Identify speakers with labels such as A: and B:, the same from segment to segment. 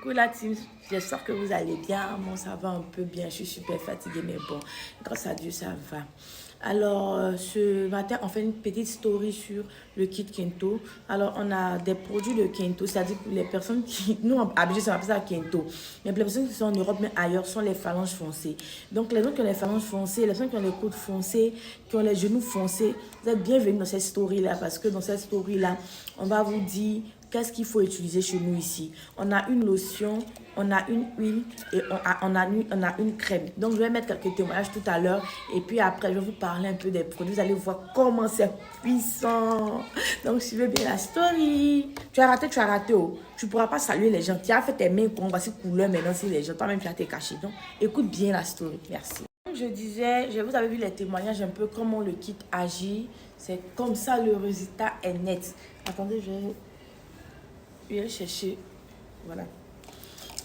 A: Coucou la team, j'espère que vous allez bien. Moi, ça va un peu bien, je suis super fatiguée, mais bon, grâce à Dieu, ça va. Alors, ce matin, on fait une petite story sur le kit Kento. Alors, on a des produits de Kento, c'est-à-dire pour les personnes qui, nous, habitués, ça s'appelle ça Kento. Mais pour les personnes qui sont en Europe, mais ailleurs, sont les phalanges foncées. Donc, les gens qui ont les phalanges foncées, les personnes qui ont les coudes foncés, qui ont les genoux foncés, vous êtes bienvenus dans cette story-là, parce que dans cette story-là, on va vous dire qu'est-ce qu'il faut utiliser chez nous ici. On a une lotion, on a une huile et on a une crème. Donc, je vais mettre quelques témoignages tout à l'heure. Et puis après, je vais vous parler un peu des produits. Vous allez voir comment c'est puissant. Donc, suivez bien la story. Tu as raté. Oh. Tu ne pourras pas saluer les gens. Tu as fait tes mains qu'on voici couleur maintenant c'est les gens. Toi-même, tu as été caché. Donc, écoute bien la story. Merci. Comme je disais, vous avez vu les témoignages un peu comment le kit agit. C'est comme ça, le résultat est net. Attendez, je vais chercher. Voilà.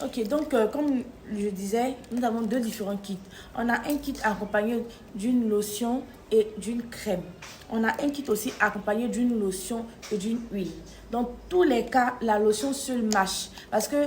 A: Ok, donc comme je disais, nous avons deux différents kits. On a un kit accompagné d'une lotion et d'une crème. On a un kit aussi accompagné d'une lotion et d'une huile. Dans tous les cas, la lotion seule marche. Parce que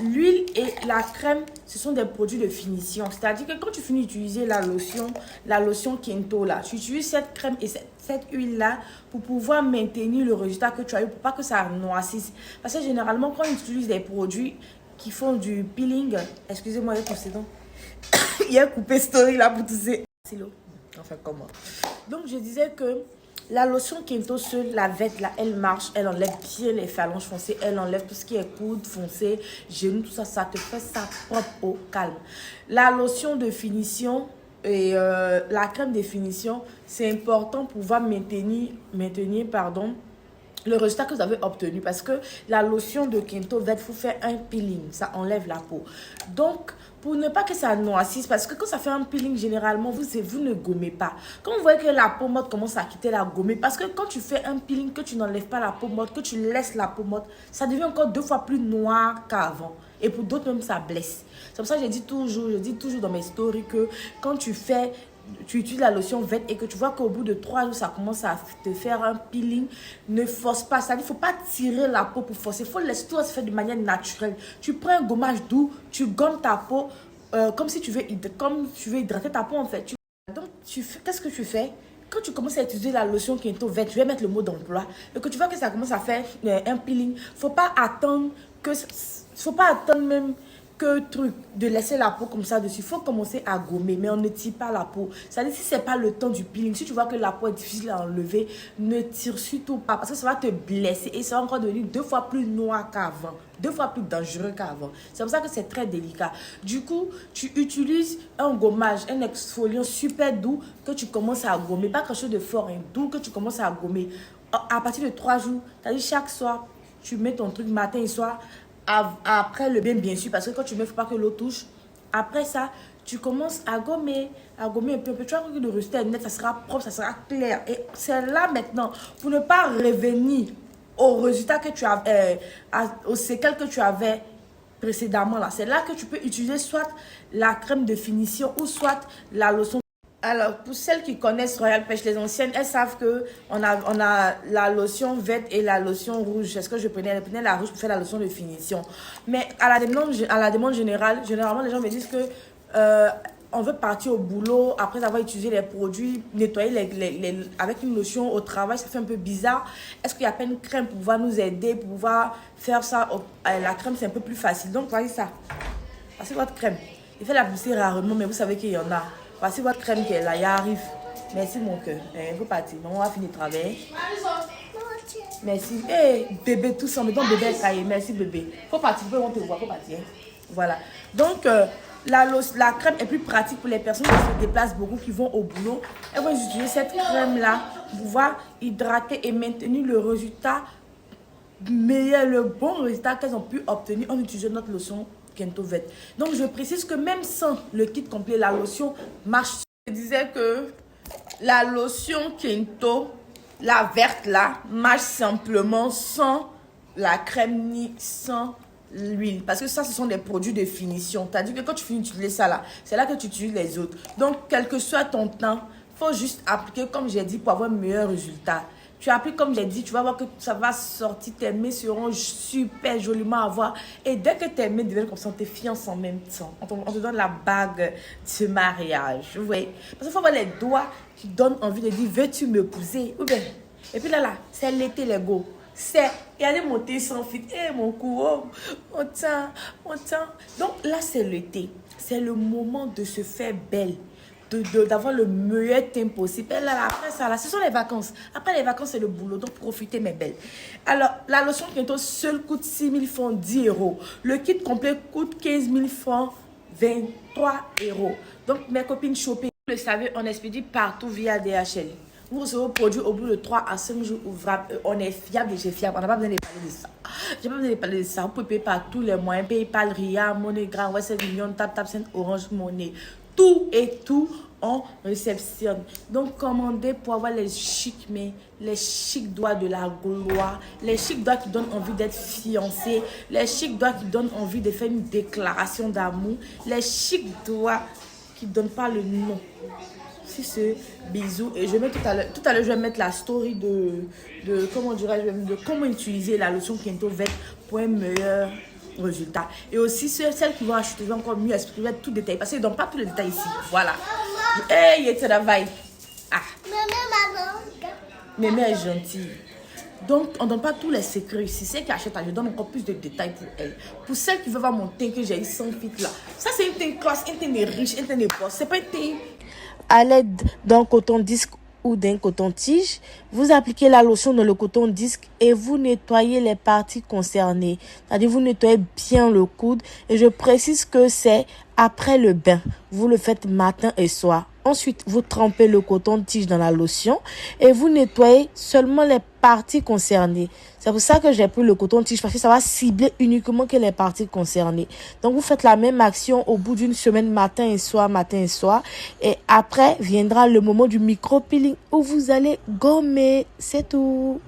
A: l'huile et la crème, ce sont des produits de finition. C'est-à-dire que quand tu finis d'utiliser la lotion Kento là, tu utilises cette crème et cette huile-là pour pouvoir maintenir le résultat que tu as eu, pour pas que ça noircisse. Parce que généralement, quand on utilise des produits qui font du peeling, excusez-moi, il y a coupé story là pour tousser. Enfin, comment? Donc, je disais que la lotion Kento seule, la vête là, elle marche, elle enlève bien les phalanges foncées, elle enlève tout ce qui est coude foncé, genoux, tout ça, ça te fait ça propre au calme. La lotion de finition et la crème de finition, c'est important pour pouvoir maintenir le résultat que vous avez obtenu, parce que la lotion de Kento Vet vous fait un peeling, ça enlève la peau. Donc, pour ne pas que ça noircisse, parce que quand ça fait un peeling, généralement, vous ne gommez pas. Quand vous voyez que la peau morte commence à quitter la gommée, parce que quand tu fais un peeling, que tu n'enlèves pas la peau morte, que tu laisses la peau morte, ça devient encore 2 fois plus noir qu'avant. Et pour d'autres même, ça blesse. C'est pour ça que je dis toujours dans mes stories que quand tu utilises la lotion verte et que tu vois qu'au bout de 3 jours, ça commence à te faire un peeling, ne force pas. Ça, il ne faut pas tirer la peau pour forcer. Il faut laisser tout se faire de manière naturelle. Tu prends un gommage doux, tu gommes ta peau comme si tu veux hydrater ta peau en fait. Donc, qu'est-ce que tu fais? Quand tu commences à utiliser la lotion Kento verte, je vais mettre le mot d'emploi, et que tu vois que ça commence à faire un peeling, faut pas attendre même de laisser la peau comme ça dessus. Il faut commencer à gommer, mais on ne tire pas la peau. C'est-à-dire, si ce n'est pas le temps du peeling, si tu vois que la peau est difficile à enlever, ne tire surtout pas, parce que ça va te blesser et ça va encore devenir 2 fois plus noir qu'avant, 2 fois plus dangereux qu'avant. C'est pour ça que c'est très délicat. Du coup, tu utilises un gommage, un exfoliant super doux que tu commences à gommer, pas quelque chose de fort, doux que tu commences à gommer. À partir de 3 jours, c'est-à-dire chaque soir, tu mets ton truc matin et soir, après le bain bien sûr, parce que quand tu mets, il ne faut pas que l'eau touche. Après ça, tu commences à gommer un peu. Tu vas voir que le résultat est net, ça sera propre, ça sera clair. Et c'est là maintenant, pour ne pas revenir au résultat que tu as, aux séquelles que tu avais précédemment là. C'est là que tu peux utiliser soit la crème de finition ou soit la lotion. Alors, pour celles qui connaissent Royal Pêche, les anciennes, elles savent que on a la lotion verte et la lotion rouge. Est-ce que je prenais la rouge pour faire la lotion de finition? Mais à la demande générale, généralement, les gens me disent que on veut partir au boulot après avoir utilisé les produits, nettoyer avec une lotion au travail, ça fait un peu bizarre. Est-ce qu'il n'y a pas une crème pour pouvoir nous aider, pour pouvoir faire ça? La crème, c'est un peu plus facile. Donc, voyez ça. Voici votre crème. Il fait la publicité rarement, mais vous savez qu'il y en a. Voici votre crème qui est là, il arrive. Merci mon cœur. Il faut partir. Maman va finir de travailler. Merci. Hey, bébé, tout ça. Mais donc bébé est caillé. Merci bébé. Faut partir. On te voit. Faut partir. Voilà. Donc, la crème est plus pratique pour les personnes qui se déplacent beaucoup, qui vont au boulot. Elles vont utiliser cette crème-là pour pouvoir hydrater et maintenir le résultat meilleur, le bon résultat qu'elles ont pu obtenir en utilisant notre lotion Kento Vet. Donc, je précise que même sans le kit complet, la lotion marche. Je disais que la lotion Kento, la verte là, marche simplement sans la crème ni sans l'huile. Parce que ça, ce sont des produits de finition. C'est-à-dire que quand tu finis d'utiliser ça là, c'est là que tu utilises les autres. Donc, quel que soit ton temps, il faut juste appliquer, comme j'ai dit, pour avoir un meilleur résultat. Tu appliques comme j'ai dit, tu vas voir que ça va sortir, tes mains seront super joliment à voir. Et dès que tes mains deviennent comme ça, on te fiance en même temps. On te donne la bague de mariage. Vous voyez? Parce qu'il faut avoir les doigts qui donnent envie de dire, veux-tu m'épouser? Ou bien, et puis là, c'est l'été, les go. C'est, il y a des montées sans fit. Eh, mon cou, oh, mon temps. Donc là, c'est l'été. C'est le moment de se faire belle. D'avoir le meilleur temps possible. Et là, après ça, là, ce sont les vacances. Après les vacances, c'est le boulot. Donc, profitez, mes belles. Alors, la lotion Kento seul coûte 6 000 francs, 10 euros. Le kit complet coûte 15 000 francs, 23 euros. Donc, mes copines shopping, vous le savez, on expédie partout via DHL. Vous recevez le produit au bout de 3 à 5 jours ouvrables. On est fiable et j'ai fiable. On n'a pas besoin de parler de ça. J'ai pas besoin de parler de ça. Vous pouvez payer par tous les moyens. PayPal, RIA, MoneyGram, Western Union, TapTap, Orange Money. Tout et tout, on réceptionne. Donc, commandez pour avoir les chics, mais les chics doigts de la gloire, les chics doigts qui donnent envie d'être fiancé, les chics doigts qui donnent envie de faire une déclaration d'amour, les chics doigts qui ne donnent pas le nom. C'est ce bisou. Et je mets tout à l'heure, je vais mettre la story de comment dirais-je, de comment utiliser la lotion Kento Vert pour un meilleur résultat. Et aussi celles qui vont acheter, vont encore mieux expliquer tout détail parce qu'ils ne donnent pas tous les détails ici. Voilà. Hey, it's a vibe. Ah. Mémé est gentille. Donc, on ne donne pas tous les secrets ici. Celles qui achètent, je donne encore plus de détails pour elles. Pour celles qui veulent voir mon teint que j'ai eu sans fit là. Ça, c'est une teint classe, une teint riche, une teint de boss. C'est pas une teint. À l'aide d'un coton disque ou d'un coton-tige, vous appliquez la lotion dans le coton-disque et vous nettoyez les parties concernées. C'est-à-dire, vous nettoyez bien le coude. Et je précise que c'est après le bain. Vous le faites matin et soir. Ensuite, vous trempez le coton-tige dans la lotion et vous nettoyez seulement les parties concernées. C'est pour ça que j'ai pris le coton-tige parce que ça va cibler uniquement que les parties concernées. Donc, vous faites la même action au bout d'une semaine, matin et soir, matin et soir. Et après, viendra le moment du micro-peeling où vous allez gommer. C'est tout.